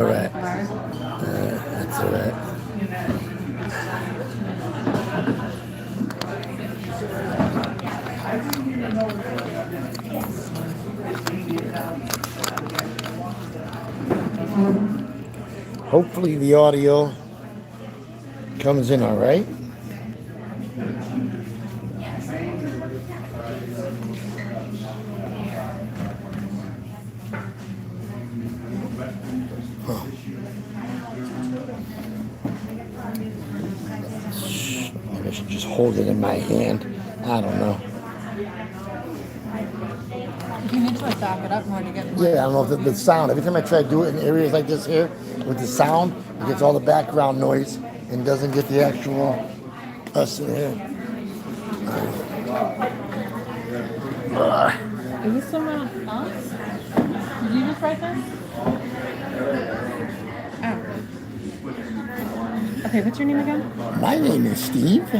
All right. That's all right. Hopefully the audio comes in all right. Huh. Maybe I should just hold it in my hand. I don't know. You need to like back it up more to get more. Yeah, I don't know if the sound. Every time I try to do it in areas like this here, with the sound, it gets all the background noise and doesn't get the actual us in here. Is this someone else? Did you just write this? Oh. Okay, what's your name again? My name is Steve.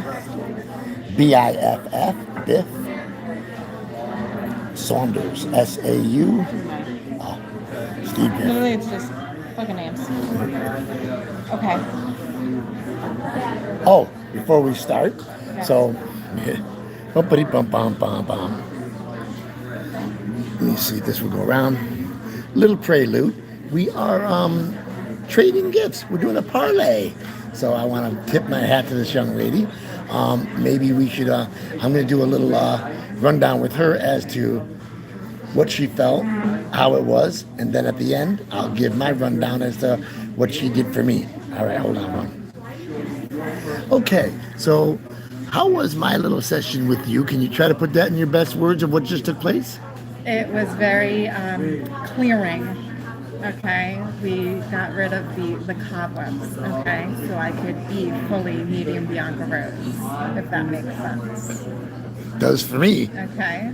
Biff. Biff. Saunders. S-A-U. Steve Biff. Literally, it's just fucking names. Okay. Oh, before we start, Okay. so, bumpity bum bum bum bum. Let me see if this will go around. Little prelude. We are trading gifts. We're doing a parlay. So I want to tip my hat to this young lady. Maybe we should, I'm going to do a little rundown with her as to what she felt, how it was, and then at the end, I'll give my rundown as to what she did for me. All right, hold on one. Okay, so how was my little session with you? Can you try to put that in your best words of what just took place? It was very clearing. Okay, we got rid of the cobwebs. Okay, so I could eat fully medium Bianca Rose, if that makes sense. Does for me. Okay.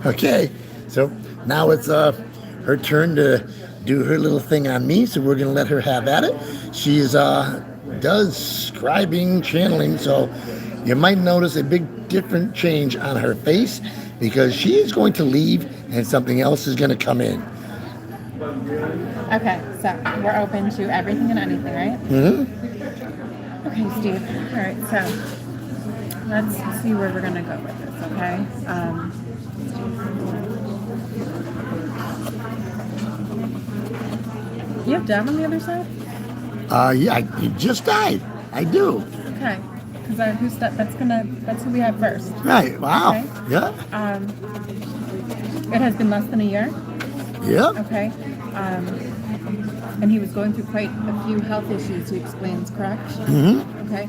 Okay, so now it's her turn to do her little thing on me, so we're gonna let her have at it. She's does scribing, channeling, so you might notice a big different change on her face because she is going to leave and something else is gonna come in. Okay, so we're open to everything and anything, right? Mm-hmm. Okay, Steve. All right, so let's see where we're gonna go with this. Okay. You have Dad on the other side? Yeah, you just died. I do. Okay. Because that's who we have first. Right. Wow. Okay. Yeah. It has been less than a year. Yeah. Okay. And he was going through quite a few health issues, he explains, correct? Mm-hmm. Okay.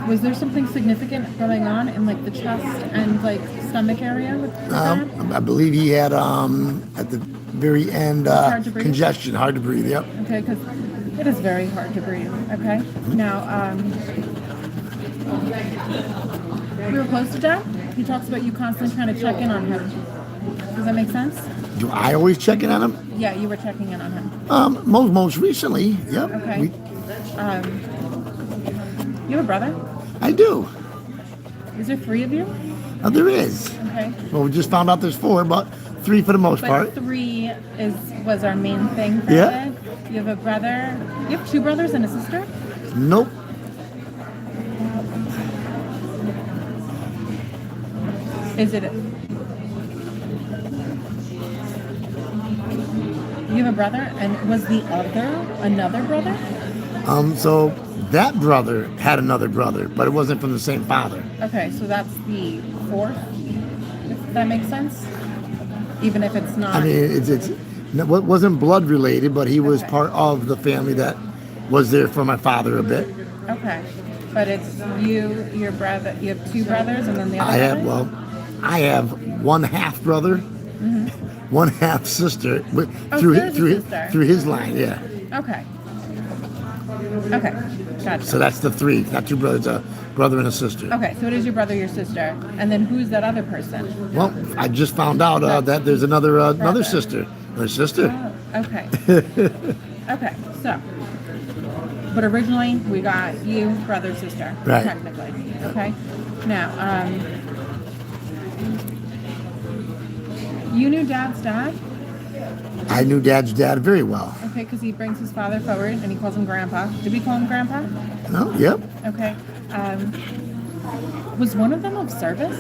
Was there something significant going on in like the chest and like stomach area with that? I believe he had at the very end hard to breathe? congestion, hard to breathe. Yep. Okay, because it is very hard to breathe. Okay. Now, we were close to Dad. He talks about you constantly trying to check in on him. Does that make sense? Do I always check in on him? Yeah, you were checking in on him. Most recently, yep. Okay. You have a brother? I do. Is there 3 of you? There is. Okay. Well, we just found out there's 4, but 3 for the most But part. 3 was our main thing for Yeah. it. You have a brother. You have 2 brothers and a sister? Nope. Is it? You have a brother, and was the other another brother? So that brother had another brother, but it wasn't from the same father. Okay, so that's the 4th. If that makes sense. Even if it's not. I mean, it wasn't blood related, but he was Okay. part of the family that was there for my father a bit. Okay, but it's you, your brother. You have 2 brothers, and then the other. I have 1 half brother, 1 half sister through there's a sister. through his line. Yeah. Okay. Okay, gotcha. So that's the 3, not 2 brothers, a brother and a sister. Okay, so it is your brother, your sister, and then who's that other person? Well, I just found out that there's another Brother. sister. Her sister. Oh, okay. Okay, so, but originally we got you, brother, sister, Right. technically. Okay. Now, you knew Dad's dad? I knew Dad's dad very well. Okay, because he brings his father forward and he calls him Grandpa. Did we call him Grandpa? No, yep. Okay. Was one of them of service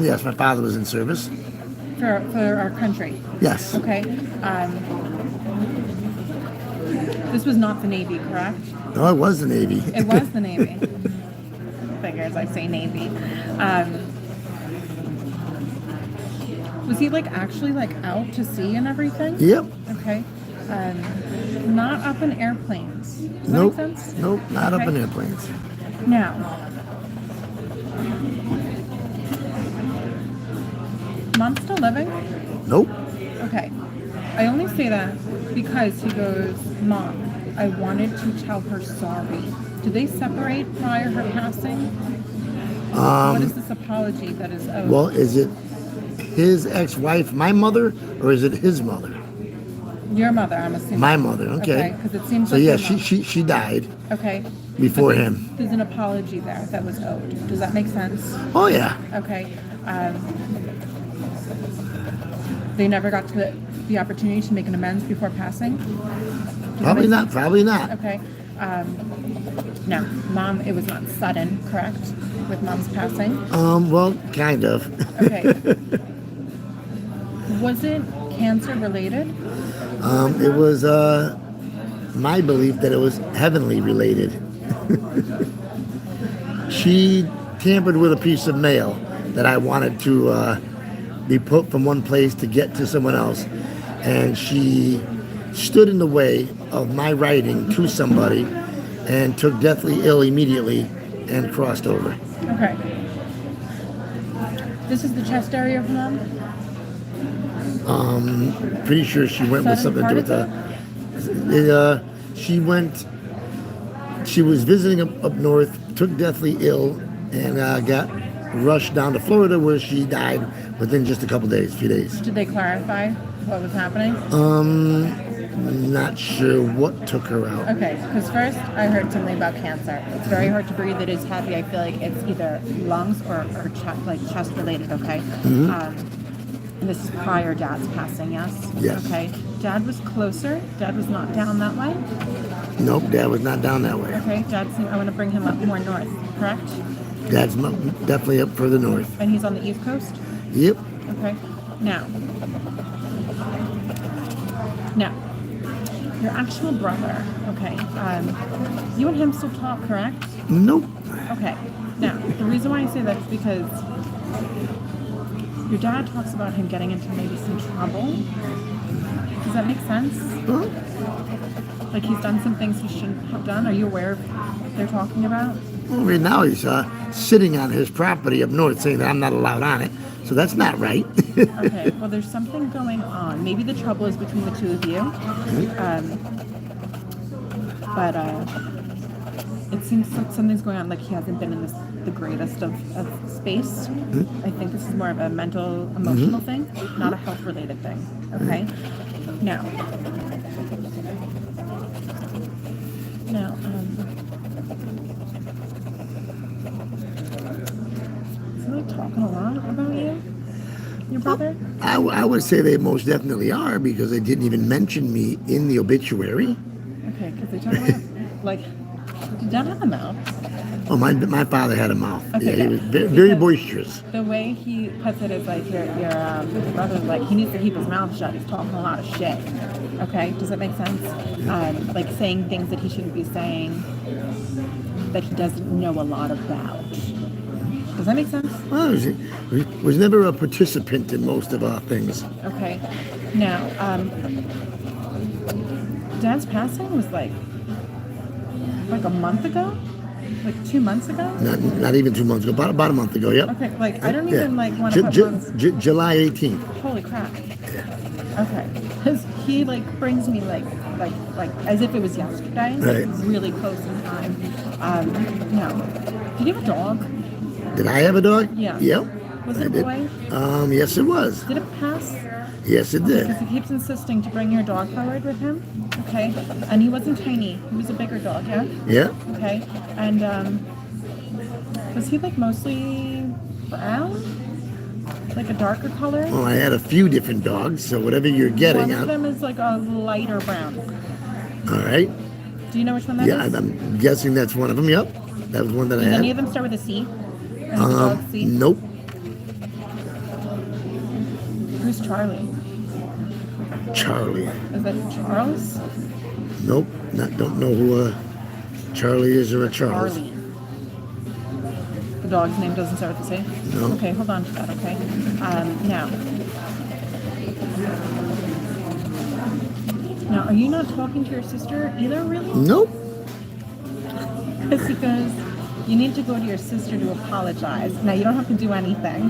Yes, my father was in service. for our country? Yes. Okay. This was not the Navy, correct? No, it was the Navy. It was the Navy. Figures I say Navy. Was he like actually like out to sea and everything? Yep. Okay. Not up in airplanes. Does Nope. that make sense? Nope, not up Okay. in airplanes. Now, Mom's still living? Nope. Okay. I only say that because he goes, Mom, I wanted to tell her sorry. Did they separate prior her passing? What is this apology that is owed? Well, is it his ex-wife, my mother, or is it his mother? Your mother, I'm assuming. My mother, okay. Because it seems So like yeah, your mom. she died Okay. before But him. There's an apology there that was owed. Does that make sense? Oh yeah. Okay. They never got to the opportunity to make an amends before passing? Does that Probably make not. sense? Probably not. Okay. No, Mom, it was not sudden, correct? With Mom's passing? Well, kind of. Okay. Was it cancer related? It was my belief that it was heavenly related. She tampered with a piece of mail that I wanted to be put from one place to get to someone else, and she stood in the way of my writing to somebody and took deathly ill immediately and crossed over. Okay. This is the chest area of Mom? Pretty sure she went with Sudden something to do with heart she was visiting up north, took deathly ill, and got rushed down to Florida where she died within just a few days. Did they clarify what was happening? Not sure what took her out. Okay, because first I heard something about cancer. It's very hard to breathe. It is heavy. I feel like it's either lungs or chest related. Okay. And this is prior Dad's passing. Yes. Yes. Okay. Dad was closer. Dad was not down that way. Nope, Dad was not down that way. Okay. I want to bring him up more north. Correct. Dad's definitely up further north. And he's on the East Coast. Yep. Okay. Now, your actual brother. Okay. You and him still talk, correct? Nope. Okay. Now, the reason why I say that is because your dad talks about him getting into maybe some trouble. Does that make sense? Well, Like he's done some things he shouldn't have done. Are you aware of what they're talking about? right now he's sitting on his property up north saying that I'm not allowed on it. So that's not right. Okay. Well, there's something going on. Maybe the trouble is between the two of you. But it seems like something's going on. Like he hasn't been in the greatest of space. I think this is more of a mental, emotional thing, not a health-related thing. Okay. Now, is he like talking a lot about you, your brother? I would say they most definitely are because they didn't even mention me in the obituary. Okay, because they talk about like, did Dad have a mouth? Oh, my father had a mouth. Okay, Yeah, he yeah. was very boisterous. The way he puts it is like your brother's like he needs to keep his mouth shut. He's talking a lot of shit. Okay, does that make sense? Like saying things that he shouldn't be saying, that he doesn't know a lot about. Does that make sense? Well, he was never a participant in most of our things. Okay. Now, Dad's passing was like a month ago, like 2 months ago. Not even 2 months ago. About a month ago. Yep. Okay, like I don't even like want Ju- to put Ju- months. July 18th. Holy crap. Okay. Because he like brings me like as if it was yesterday. Right. Really close in time. No. Did you have a dog? Did I have a dog? Yeah. Yep. Was it I a did. boy? Yes, it was. Did it pass? Yes, it did. Because he keeps insisting to bring your dog forward with him. Okay. And he wasn't tiny. He was a bigger dog, yeah? Yeah. Okay. And was he like mostly brown? like a darker color. Well, I had a few different dogs, so whatever you're getting One of at. them is like a lighter brown. All right. Do you know which one that Yeah, is? I'm guessing that's one of them. Yep. That was one that I Does had. any of them start with a C? Any of the dogs C? Nope. Who's Charlie? Charlie. Is that Charles? Nope. Don't know who Charlie is or a Charles. Charlie. The dog's name doesn't start with the C? No. Okay, hold on to that, okay? Now, are you not talking to your sister either, really? Nope. Because he goes, you need to go to your sister to apologize. Now, you don't have to do anything.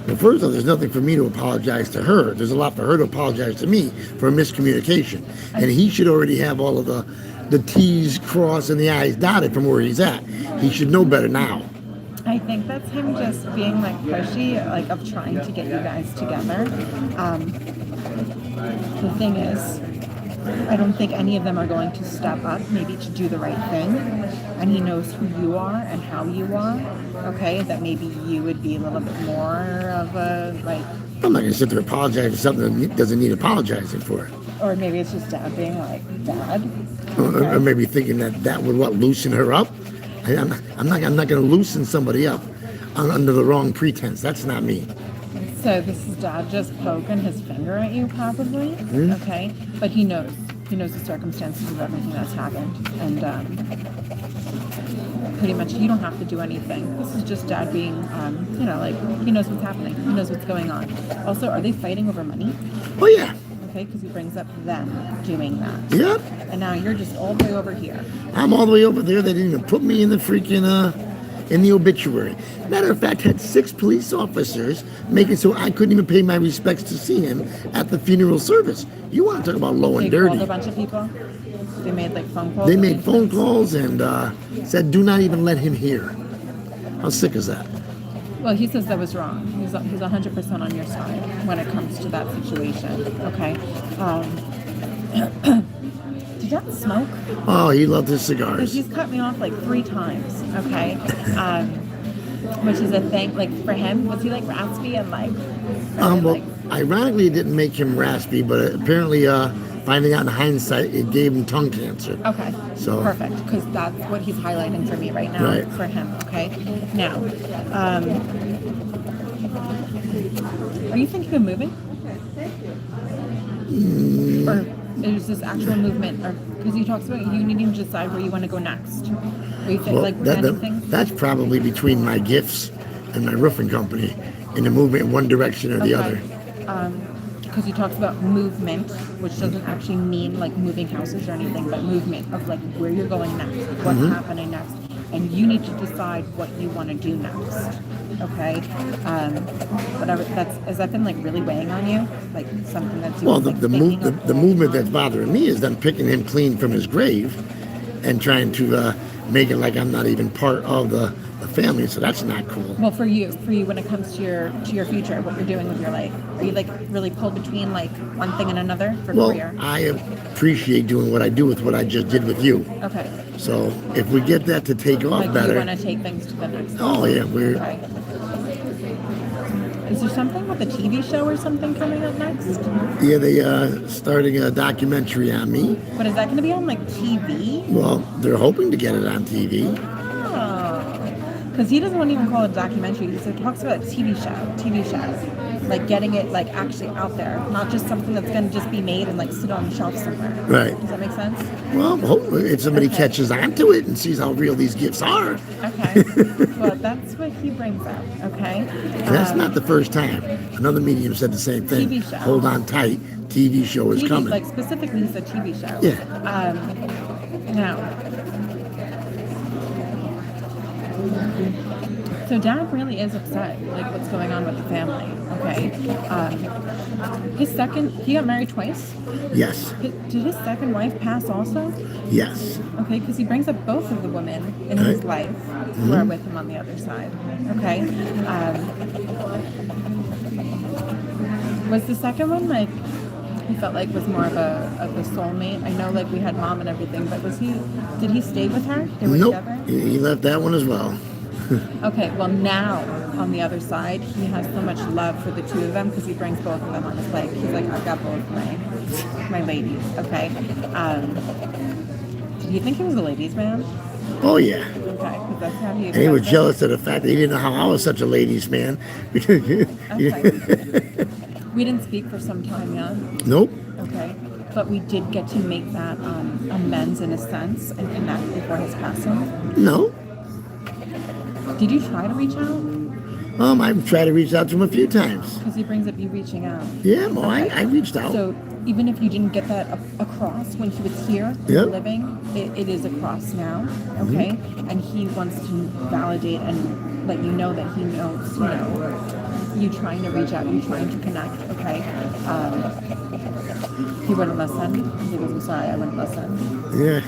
Well, first of all, there's nothing for me to apologize to her. There's a lot for her to apologize to me for a miscommunication. And he should already have all of the T's crossed and the I's dotted from where he's at. He should know better now. I think that's him just being like pushy, like of trying to get you guys together. The thing is, I don't think any of them are going to step up maybe to do the right thing. And he knows who you are and how you are. Okay, that maybe you would be a little bit more of a like. I'm not going to sit there and apologize for something that doesn't need apologizing for. Or maybe it's just dad being like, Dad. Or maybe thinking that would loosen her up. I'm not going to loosen somebody up under the wrong pretense. That's not me. So this is Dad just poking his finger at you, probably. Okay, but he knows the circumstances of everything that's happened, and pretty much you don't have to do anything. This is just Dad being, like he knows what's happening. He knows what's going on. Also, are they fighting over money? Oh yeah. Okay, because he brings up them doing that. Yep. And now you're just all the way over here. I'm all the way over there. They didn't even put me in the freaking in the obituary. Matter of fact, had 6 police officers making so I couldn't even pay my respects to see him at the funeral service. You want to talk about low and They dirty? called a bunch of people. They made like phone calls. They made phone calls and said, "Do not even let him hear." How sick is that? Well, he says that was wrong. He's 100% on your side when it comes to that situation. Okay. Did Dad smoke? Oh, he loved his Because cigars. he's cut me off like 3 times. Okay. Which is a thing. Like for him, was he like raspy and like? Well, ironically, it didn't make him raspy, but apparently, finding out in hindsight, it gave him tongue cancer. Okay. So- perfect, because that's what he's highlighting for me right now. Right. For him. Okay. Now, are you thinking of moving? Or is this actual movement? Or because he talks about you needing to decide where you want to go next. Are you Well, like planning things? that's probably between my gifts and my roofing company in a movement in one direction or the other. Because he talks about movement, which doesn't actually mean like moving houses or anything, but movement of like where you're going next, what's happening next, and you need to decide what you want to do next. Okay, whatever. Has that been like really weighing on you? Like something that's Well, like, the movement that's bothering me is them picking him clean from his grave and trying to make it like I'm not even part of the family. So that's not cool. Well, for you when it comes to your future, what you're doing with your life, are you like really pulled between like one thing and another for Well, career? I appreciate doing what I do with what I just did with you. Okay, So if we get that to take off like you better, want to take things to the next level. oh yeah, we're Okay. Is there something with a TV show or something coming up next? they starting a documentary on me. But is that going to be on like TV? Well, they're hoping to get it on TV. Because he doesn't want to even call it a documentary. He talks about a TV show, like getting it like actually out there, not just something that's going to just be made and like sit on the shelf somewhere. Right. Does that make sense? Well, hopefully if somebody Okay. catches onto it and sees how real these gifts are. Okay. Well, that's what he brings up. Okay. And that's not the first time. Another medium said the same thing. TV show. Hold on tight. TV show is TV, coming. like specifically, he said TV show. Yeah. Now. So Dad really is upset, like what's going on with the family. Okay. He got married twice. Yes. Did his second wife pass also? Yes. Okay, because he brings up both of the women in his life who are with him on the other side. Okay. Was the second one like he felt like was more of a soulmate? I know like we had mom and everything, but did he stay with her? They were Nope. together? He left that one as well. Okay, well now on the other side, he has so much love for the two of them because he brings both of them on his leg. He's like, I've got both my ladies. Okay. Do you think he was a ladies' man? Oh yeah. Okay, because that's how he. And he was jealous of the fact that he didn't know how I was such a ladies' man. Okay. We didn't speak for some time, yeah. Nope. Okay, but we did get to make that amends in a sense and connect before his passing. No. Did you try to reach out? I've tried to reach out to him a few times. Because he brings up you reaching out. Yeah, well, I reached out. So even if you didn't get that across when he was here Yep. living, it is across now, okay? And he wants to validate and let you know that he knows, you trying to reach out, you trying to connect, okay? He wouldn't listen. He goes, I'm sorry, I wouldn't listen. Yeah.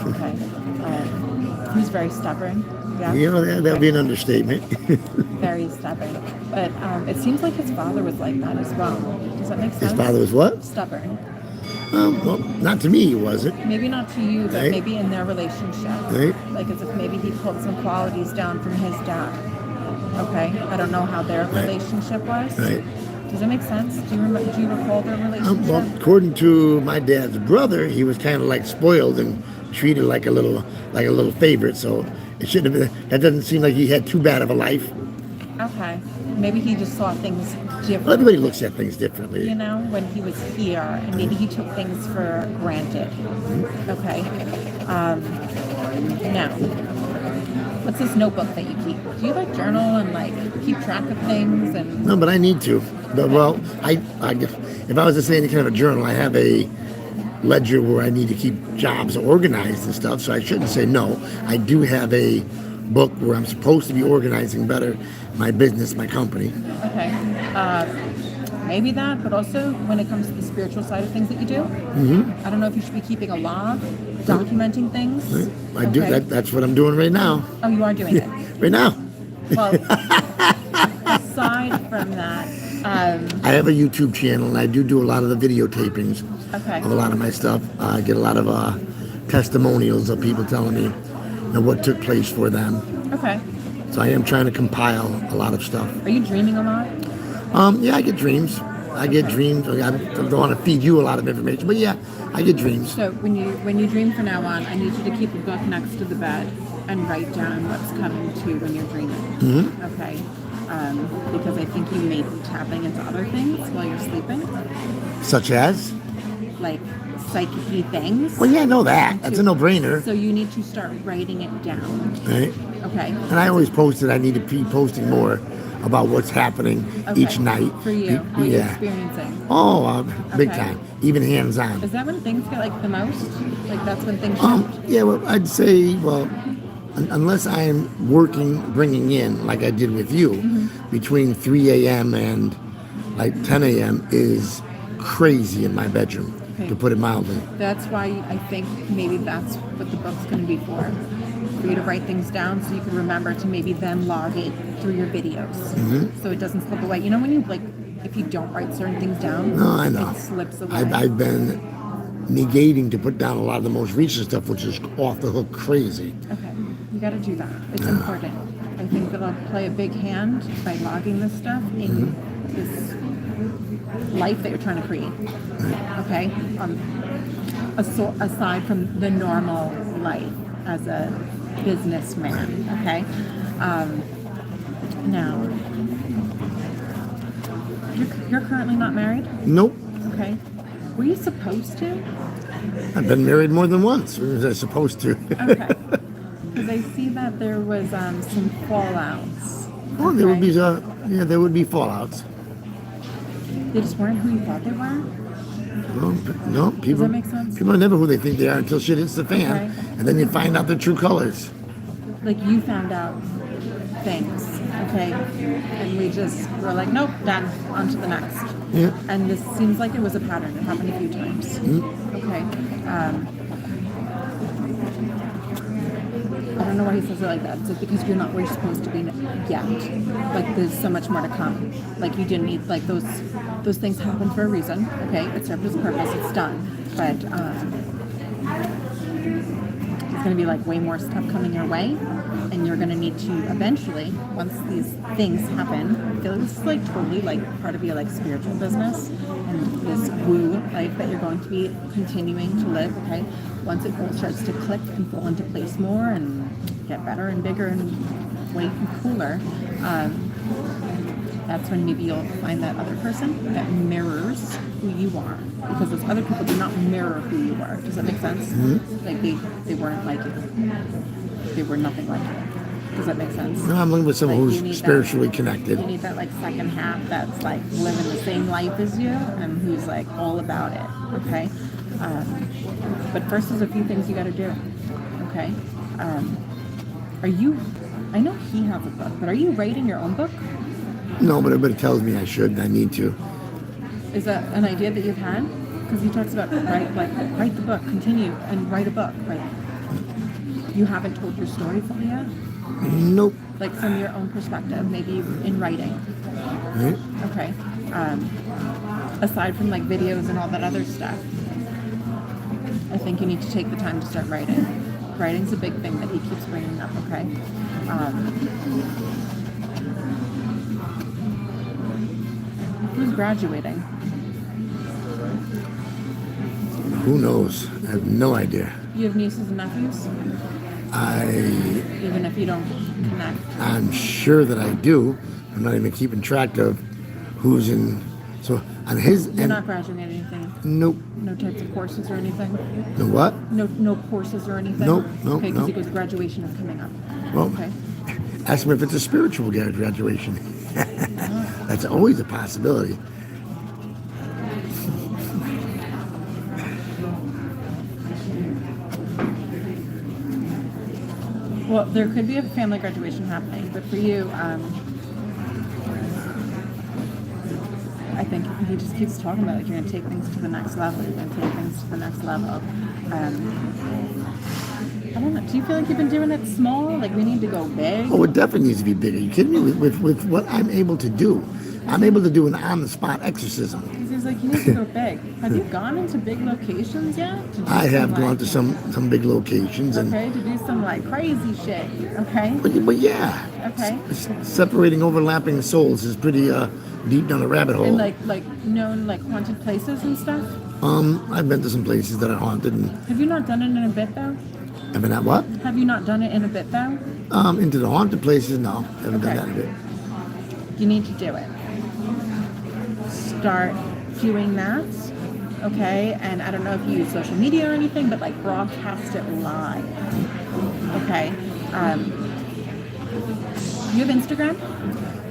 Okay. He's very stubborn. Yeah. You know, that would be an understatement. Very stubborn. But it seems like his father was like that as well. Does that make sense? His father was what? Stubborn. Well, not to me, he wasn't. Maybe not to you, but Right. maybe in their relationship. Right. Like as if maybe he pulled some qualities down from his dad. Okay? I don't know how their relationship was. Right. Does it make sense? Do you recall their relationship? Well, according to my dad's brother, he was kind of like spoiled and treated like a little favorite. So it shouldn't have been. That doesn't seem like he had too bad of a life. Okay. Maybe he just saw things Well, different. everybody looks at things differently. When he was here, and maybe he took things for granted. Okay. Now, what's this notebook that you keep? Do you like journal and like keep track of things and? No, but I need to. But, well, I if I was to say any kind of a journal, I have a ledger where I need to keep jobs organized and stuff. So I shouldn't say no. I do have a book where I'm supposed to be organizing better my business, my company. Okay. Maybe that, but also when it comes to the spiritual side of things that you do, I don't know if you should be keeping a log, documenting things. I do Okay. that's what I'm doing right now. Oh, you are doing it. Right now. Well, aside from that, I have a YouTube channel and I do a lot of the videotapings okay. of a lot of my stuff. I get a lot of testimonials of people telling me what took place for them. Okay. So I am trying to compile a lot of stuff. Are you dreaming a lot? Yeah, I get dreams. I get dreams. I don't want to feed you a lot of information, but yeah, I get dreams. So when you dream from now on, I need you to keep a book next to the bed and write down what's coming to you when you're dreaming. Okay. Because I think you may be tapping into other things while you're sleeping, Such as? like psychic things. Well, yeah, I know that. That's a no-brainer, So you need to start writing it down. right? Okay. And I always posted I need to be posting more about what's happening Okay. each night. For you, what you're Yeah. experiencing. Oh, big Okay. time. Even hands-on. Is that when things get like the most? Like that's when things shift? Yeah, well, I'd say, unless I'm working, bringing in, like I did with you, between 3 a.m. and like 10 a.m. is crazy in my bedroom, Okay. to put it mildly. That's why I think maybe that's what the book's going to be for you to write things down so you can remember to maybe then log it through your videos so it doesn't slip away. You know when you if you don't write certain things down, No, I know. it slips away. I've been negating to put down a lot of the most recent stuff, which is off the hook crazy. Okay, you got to do that. It's important. I think that'll play a big hand by logging this stuff in this life that you're trying to create. Okay, aside from the normal life as a businessman. Okay, now you're currently not married. Nope. Okay, were you supposed to? I've been married more than once. Was I supposed to? Okay. Because I see that there was some fallouts. Well, there would be, there would be fallouts. They just weren't who you thought they were? No, people. that make sense? People are never who they think they are until shit hits the fan, Okay. and then you find out their true colors. Like you found out things, okay? And we just were like, nope, done, on to the next. Yeah. And this seems like it was a pattern. It happened a few times. Okay. I don't know why he says it like that. It's like because you're not where you're supposed to be yet. Like there's so much more to come. Like you didn't need like those things happen for a reason. Okay, it served its purpose. It's done. But there's gonna be like way more stuff coming your way. and you're going to need to eventually, once these things happen, I feel like this is like totally like part of your like spiritual business and this woo life that you're going to be continuing to live. Okay, once it all starts to click and fall into place more and get better and bigger and way cooler, that's when maybe you'll find that other person that mirrors who you are, because those other people do not mirror who you are. Does that make sense? Mm-hmm. Like they weren't like you. They were nothing like you. Does that make sense? No, I'm looking for someone Like, you need who's spiritually that, connected. You need that like second half that's like living the same life as you and who's like all about it. Okay. But first, there's a few things you got to do. Okay. Are you? I know he has a book, but are you writing your own book? No, but everybody tells me I should and I need to. Is that an idea that you've had? Because he talks about write the book, continue and write a book. Like you haven't told your story fully yet. Nope. Like from your own perspective, maybe in writing. Right? Okay. Aside from like videos and all that other stuff, I think you need to take the time to start writing. Writing's a big thing that he keeps bringing up. Okay. Who's graduating? Who knows? I have no idea. You have nieces and nephews? Even if you don't connect. I'm sure that I do. I'm not even keeping track of who's in. So on his You're end, not graduating anything? nope. No types of courses or anything? No what? No courses or anything? Nope, Okay, because nope. he goes, graduation is coming up. Well, Okay. ask me if it's a spiritual graduation. That's always a possibility. Well, there could be a family graduation happening, but for you, I think he just keeps talking about like you're going to take things to the next level. You're going to take things to the next level. I don't know. Do you feel like you've been doing it small? Like we need to go big? Oh, it definitely needs to be bigger. You kidding me? With what I'm able to do, I'm able to do an on-the-spot exorcism. Because he's like, you need to go big. Have you gone into big locations yet? To do I have some, gone like, to some big locations, and Okay, to do some like crazy shit. Okay. but yeah, Okay. separating overlapping souls is pretty deep down a rabbit hole. And like known like haunted places and stuff. I've been to some places that are haunted, and Have you not done it in a bit though? I've been at what? Have you not done it in a bit though? Into the haunted places, no, haven't Okay. done that in a bit. You need to do it. Start doing that. Okay, and I don't know if you use social media or anything, but like broadcast it live. Okay. You have Instagram?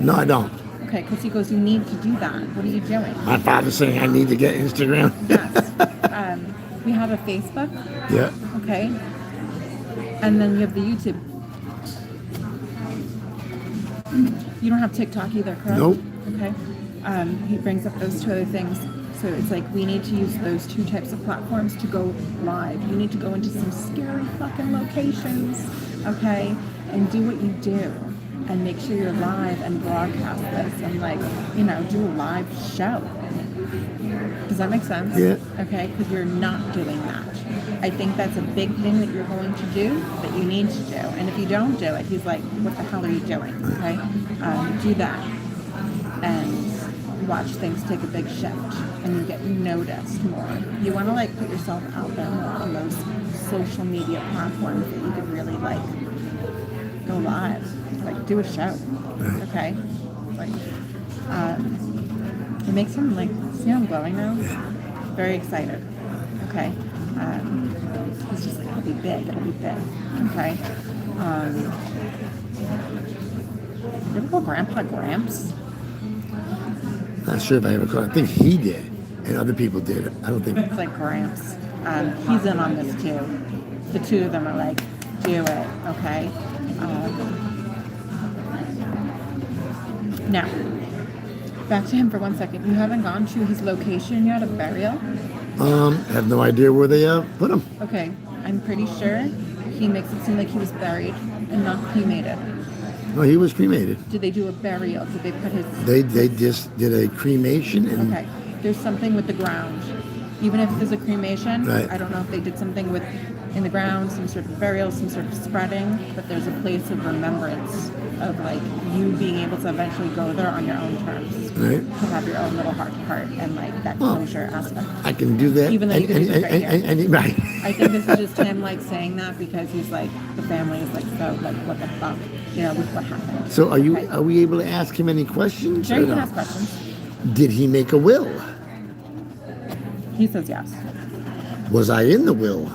No, I don't. Okay, because he goes, you need to do that. What are you doing? My father's saying I need to get Instagram. Yes. We have a Facebook. Yeah. Okay. And then you have the YouTube. You don't have TikTok either, correct? Nope. Okay. He brings up those two other things. So it's like we need to use those two types of platforms to go live. You need to go into some scary fucking locations, okay? And do what you do. And make sure you're live and broadcast this and like, do a live show. Does that make sense? Yeah. Okay, because you're not doing that. I think that's a big thing that you're going to do, that you need to do. And if you don't do it, he's like, what the hell are you doing? Okay? Do that. And watch things take a big shift. And you get noticed more. You want to like put yourself out there more on those social media platforms that you could really like go live. Like do a show. Okay? Like, it makes him like, see how I'm glowing now? Very excited. Okay. He's just like, it'll be big, okay? You ever call Grandpa Gramps? Not sure if I ever caught. I think he did, and other people did. I don't think. It's like Gramps. He's in on this too. The two of them are like, do it, okay? Now, back to him for 1 second. You haven't gone to his location yet of burial? I have no idea where they put him. Okay, I'm pretty sure he makes it seem like he was buried and not cremated. No, he was cremated. Did they do a burial? Did they put his... They just did a cremation and Okay, there's something with the ground. Even if there's a cremation, Right. I don't know if they did something with in the ground, some sort of burial, some sort of spreading, but there's a place of remembrance of like you being able to eventually go there on your own terms, Right. to have your own little heart to heart and like that closure aspect. I can do that. Even though you can do it right here. Right. I think this is just him like saying that because he's like the family is like so like what the fuck, you know, with what happened. So Right. are we able to ask him any questions? Sure, or you can no? ask questions. Did he make a will? He says yes. Was I in the will?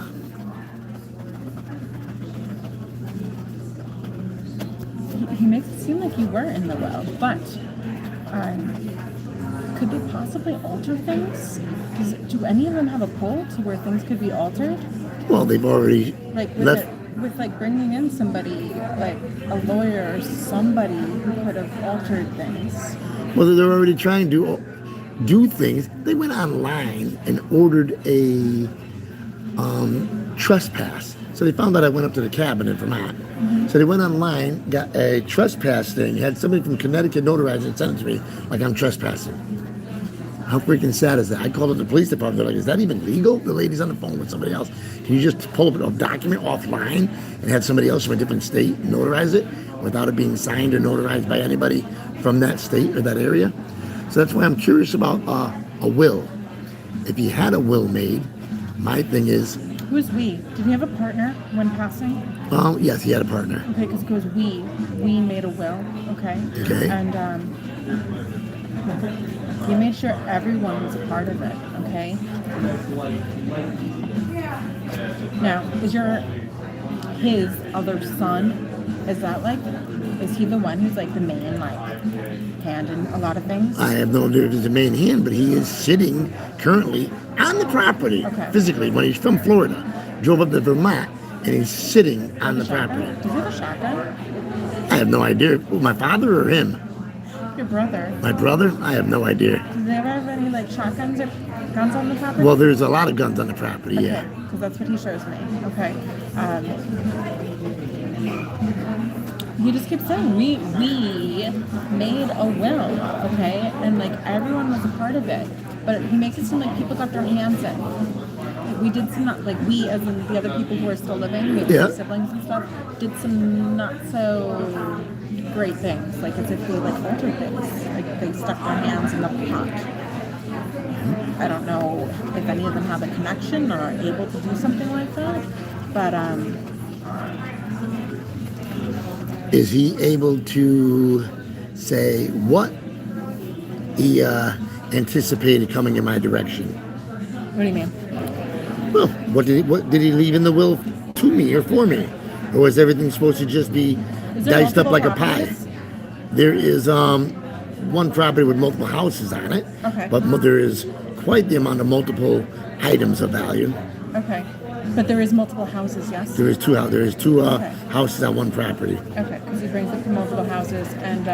He makes it seem like you were in the will, but could they possibly alter things? Do any of them have a pull to where things could be altered? Well, they've already Like with left. with like bringing in somebody like a lawyer or somebody who could have altered things. Well, they're already trying to do things. They went online and ordered a trespass. So they found out I went up to the cabin in Vermont. So they went online, got a trespass thing, had somebody from Connecticut notarize it and send it to me like I'm trespassing. How freaking sad is that? I called up the police department. They're like, is that even legal? The lady's on the phone with somebody else. Can you just pull up a document offline and have somebody else from a different state notarize it without it being signed or notarized by anybody from that state or that area? So that's why I'm curious about a will. If he had a will made, my thing is, Who's we? Did he have a partner when passing? yes, he had a partner. Okay, because it goes we. We made a will. Okay. Okay. And he made sure everyone was a part of it. Okay. Now, is his other son? Is that like? Is he the one who's like the main like hand in a lot of things? I have no idea if he's a main hand, but he is sitting currently on the property Okay. physically when he's from Florida. Drove up to Vermont and he's sitting on the property. Does he have a shotgun? I have no idea. My father or him? Your brother. My brother? I have no idea. Does they ever have any like shotguns or guns on the property? Well, there's a lot of guns on the property, yeah. Because that's what he shows me. Okay. He just keeps saying we made a will, okay, and like everyone was a part of it, but he makes it seem like people got their hands in. Like, we did some not like we as in the other people who are still living, maybe Yeah. his siblings and stuff, did some not so great things, like as if they like altered things, like they stuck their hands in the pot. I don't know if any of them have a connection or are able to do something like that, but Is he able to say what he anticipated coming in my direction? what do you mean? Well, what did he leave in the will to me or for me? Or was everything supposed to just be Is there diced up like multiple a pie? properties? There is one property with multiple houses on it, Okay. but there is quite the amount of multiple items of value. Okay. But there is multiple houses, yes? There is two Okay. houses on one property. Okay, because he brings up the multiple houses, and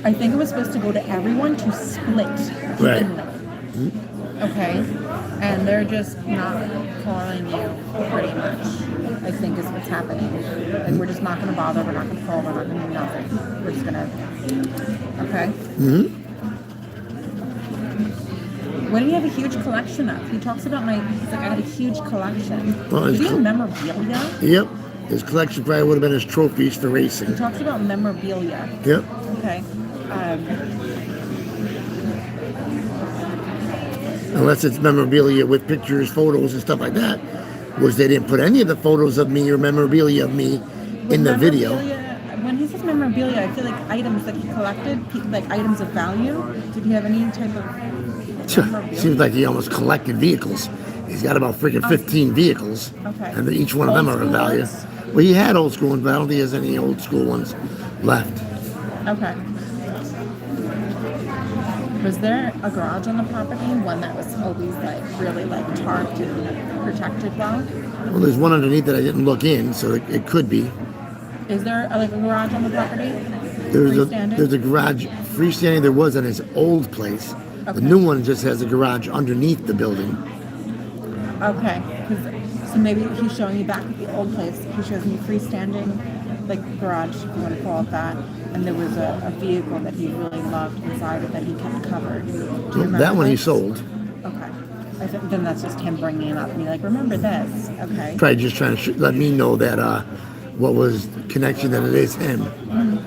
I think it was supposed to go to everyone to split Right. evenly. Okay, and they're just not calling you pretty much. I think is what's happening. And we're just not going to bother. We're not going to call. We're not going to do nothing. We're just going to. Okay. What do you have a huge collection of? He talks about he's like, I had a huge collection. Well, Do it's you have cool. memorabilia? Yep. His collection probably would have been his trophies for racing. He talks about memorabilia. Yep. Okay. Unless it's memorabilia with pictures, photos, and stuff like that, which they didn't put any of the photos of me or memorabilia of me in the video. When he says memorabilia, I feel like items that he collected, like items of value. Did he have any type of memorabilia? Seems like he almost collected vehicles. He's got about freaking 15 vehicles, Okay. and each one of them Old are of school value. ones? Well, he had old school ones, but I don't think he has any old school ones left. Okay. Was there a garage on the property? One that was always like really like tarped and protected well? Well, there's one underneath that I didn't look in, so it could be. Is there like a garage on the property? Freestanding? There's a garage freestanding. There was at his old place. The Okay. new one just has a garage underneath the building. Okay. So maybe he's showing you back at the old place. He shows me freestanding like garage, if you want to call it that, and there was a vehicle that he really loved inside it that he kept covered. Do you remember That one he this? sold. Okay. I think then that's just him bringing it up and be like, remember this? Okay. Probably just trying to let me know that what was the connection that it is him.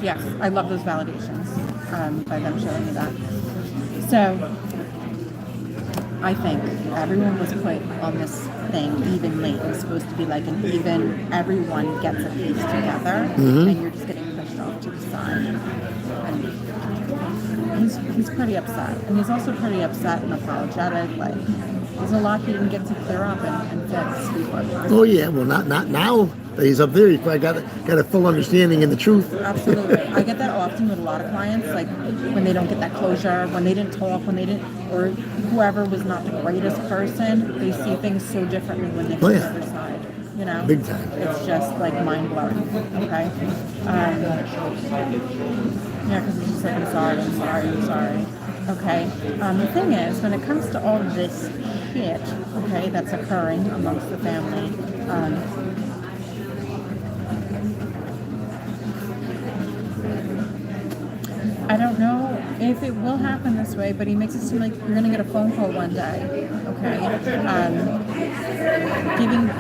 Yes, I love those validations by them showing me that. So I think everyone was put on this thing evenly. It was supposed to be like an even, everyone gets a piece together, and you're just getting pushed off to the side. And he's pretty upset, and he's also pretty upset and apologetic. Like there's a lot he didn't get to clear up and fix before. Oh yeah, well not now that he's up there. He's probably got a full understanding and the truth. Absolutely. I get that often with a lot of clients, like when they don't get that closure, when they didn't talk, when they didn't, or whoever was not the greatest person, they see things so differently when they get to the other side. You know? Big time. It's just like mind blowing. Okay? Yeah, because it's just like, I'm sorry. Okay? The thing is, when it comes to all this shit, okay, that's occurring amongst the family, I don't know if it will happen this way, but he makes it seem like you're going to get a phone call one day, okay?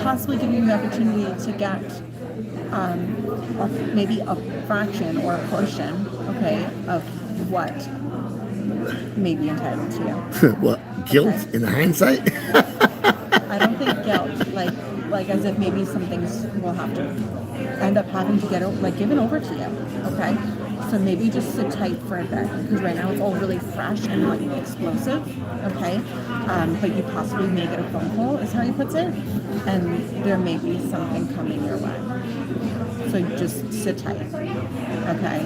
Possibly giving you the opportunity to get maybe a fraction or a portion, okay, of what may be entitled to you. What, guilt in hindsight? I don't think guilt, like as if maybe some things will have to end up having to get given over to you, okay? So maybe just sit tight for a bit, because right now it's all really fresh and like explosive, okay? But you possibly may get a phone call, is how he puts it, and there may be something coming your way. So just sit tight, okay?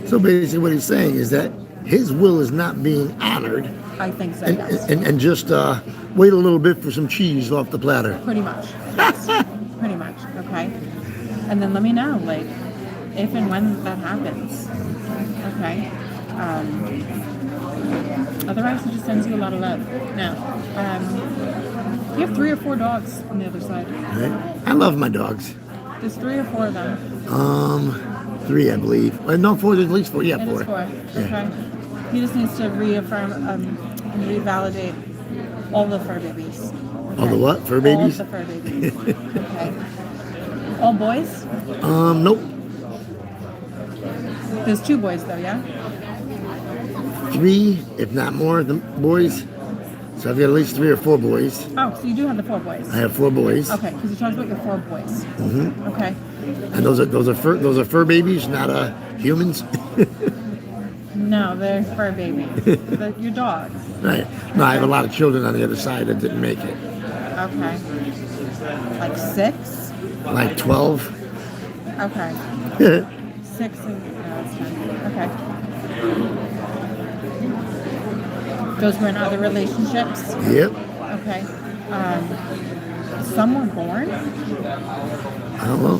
So basically what he's saying is that his will is not being honored, I think so, and, yes. and just wait a little bit for some cheese off the platter. Pretty much, yes. Pretty much, okay? And then let me know, like, if and when that happens, okay? Otherwise, it just sends you a lot of love. Now, you have 3 or 4 dogs on the other side. Right? I love my dogs. There's 3 or 4 of them. 3, I believe. No, 4. There's at least 4. Yeah, It 4. is 4. Yeah. Okay. He just needs to reaffirm and revalidate all the fur babies. All the what? Fur babies? All the fur babies. Okay. All boys? Nope. There's 2 boys though, yeah? 3, if not more, the boys. So I've got at least 3 or 4 boys. Oh, so you do have the 4 boys. I have 4 boys. Okay, because you talked about your 4 boys. Mm-hmm. Okay. And those are fur babies, not humans. No, they're fur babies. Your dogs. Right. No, I have a lot of children on the other side that didn't make it. Okay. Like 6? Like 12. Okay. 6 and no, that's 10. Okay. Those were in other relationships? Yep. Okay. Some were born? I don't know.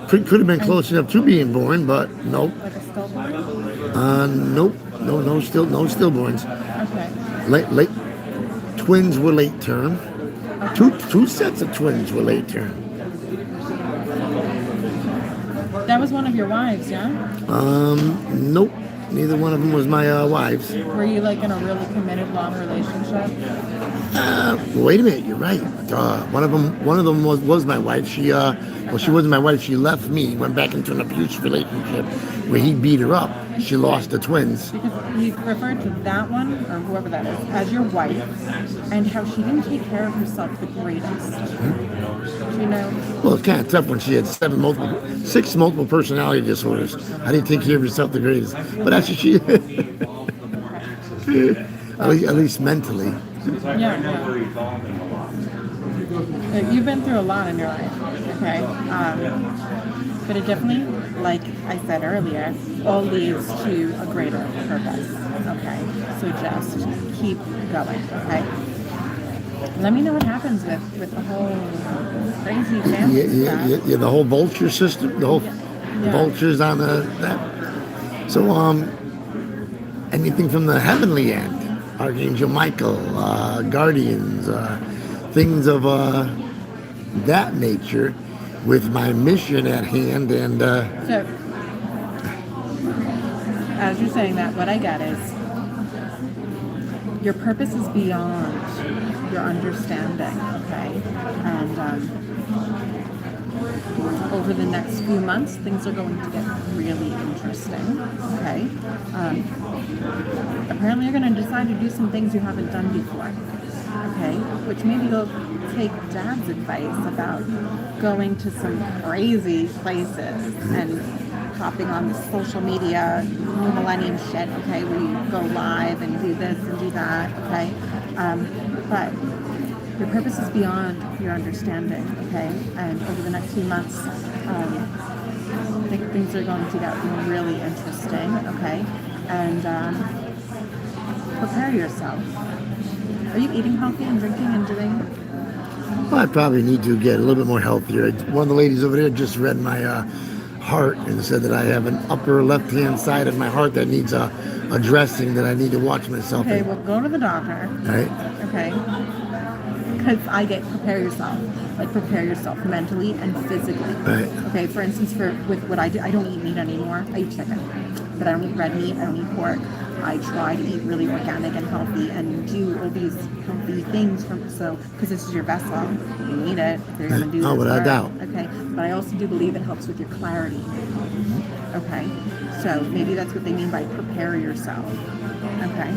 Could have been close enough to being born, but nope. Like a stillborn? Nope. No stillborns. Okay. Late. Twins were late term. Two sets of twins were late term. That was one of your wives, yeah? Nope. Neither one of them was my wives. Were you like in a really committed long relationship? Wait a minute, you're right. One of them was my wife. She she wasn't my wife. She left me, went back into an abusive relationship where he beat her up. She lost the twins. Because he referred to that one, or whoever that is, as your wife, and how she didn't take care of herself the greatest. You know? Well, it's kind of tough when she had 6 multiple personality disorders. How do you take care of yourself the greatest? But that's what she at least mentally. Yeah. You've been through a lot in your life, okay? But it definitely, like I said earlier, all leads to a greater purpose, okay? So just keep going, okay? Let me know what happens with the whole crazy family stuff. Yeah, the whole vulture system, the vultures on that. So, anything from the heavenly end, Archangel Michael, guardians, things of that nature, with my mission at hand, and So, as you're saying that, what I get is your purpose is beyond your understanding, okay? And over the next few months, things are going to get really interesting, okay? Apparently, you're going to decide to do some things you haven't done before, okay? Which maybe you'll take Dad's advice about going to some crazy places and hopping on the social media, new millennium shit, okay, where you go live and do this and do that, okay? But your purpose is beyond your understanding, okay? And over the next few months, I think things are going to get really interesting, okay? And prepare yourself. Are you eating healthy and drinking and doing? well, I probably need to get a little bit more healthier. One of the ladies over there just read my heart and said that I have an upper left-hand side of my heart that needs a dressing that I need to watch myself. Okay, in. well, go to the doctor. Right? Okay. Because I get prepare yourself, like prepare yourself mentally and physically. Right. Okay. For instance, with what I do, I don't eat meat anymore. I eat chicken, but I don't eat red meat. I don't eat pork. I try to eat really organic and healthy and do all these healthy things because this is your vessel. You need it. If you're gonna do Oh, this without work. doubt. Okay. But I also do believe it helps with your clarity. Okay. So maybe that's what they mean by prepare yourself. Okay.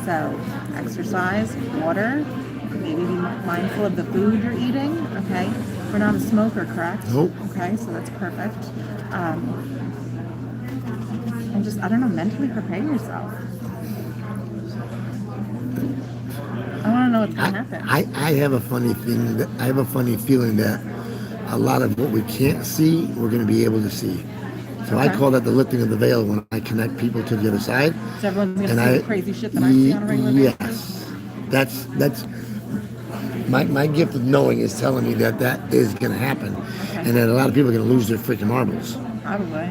So exercise, water. Maybe be mindful of the food you're eating, okay? We're not a smoker, correct? Nope. Okay, so that's perfect. And just, I don't know, mentally prepare yourself. I want to know what's going to happen. I have a funny thing. I have a funny feeling that a lot of what we can't see, we're going to be able to see. So I Okay. call that the lifting of the veil when I connect people to the other side. So everyone's going to And see the crazy shit that I see on a regular basis? Yes, that's my gift of knowing is telling me that is going to happen, Okay. and that a lot of people are going to lose their freaking marbles. Probably.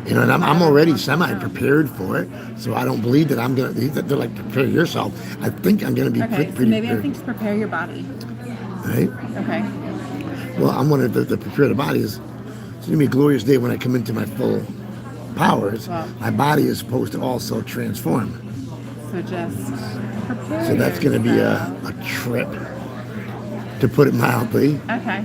You know, and I'm already semi-prepared for it, so I don't believe that I'm going to. They're like, prepare yourself. I think I'm going to be Okay, pretty so maybe I prepared. think just prepare your body. Right? Okay. Well, I'm wondering if the prepare the body is. It's going to be a glorious day when I come into my full powers. Wow. My body is supposed to also transform. So just prepare So that's going to be yourself. a trip, to put it mildly. Okay.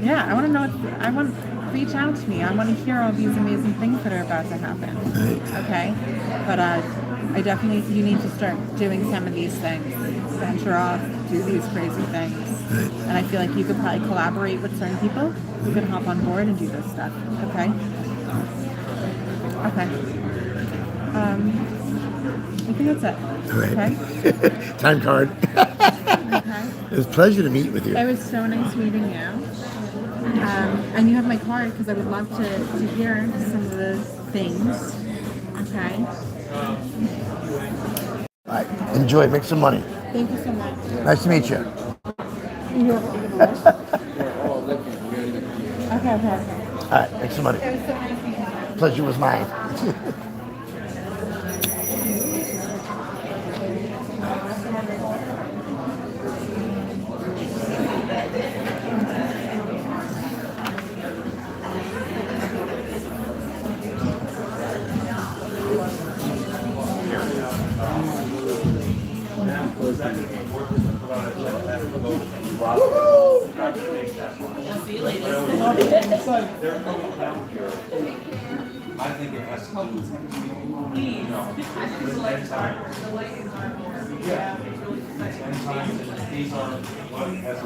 Yeah, I want to know. I want reach out to me. I want to hear all these amazing things that are about to happen. Right. Okay. But I definitely you need to start doing some of these things. Venture off, do these crazy things. Right. And I feel like you could probably collaborate with certain people who can hop on board and do this stuff. Okay. Okay. I think that's it. All right. Okay. Time card. Okay. It was a pleasure to meet with you. It was so nice meeting you. And you have my card because I would love to hear some of the things. Okay. All right. Enjoy. Make some money. Thank you so much. Nice to meet you. You're okay. All right. Make some money. It was so nice meeting you. Pleasure was mine. I think it has to do with, you know, next time. Next time, these are what has a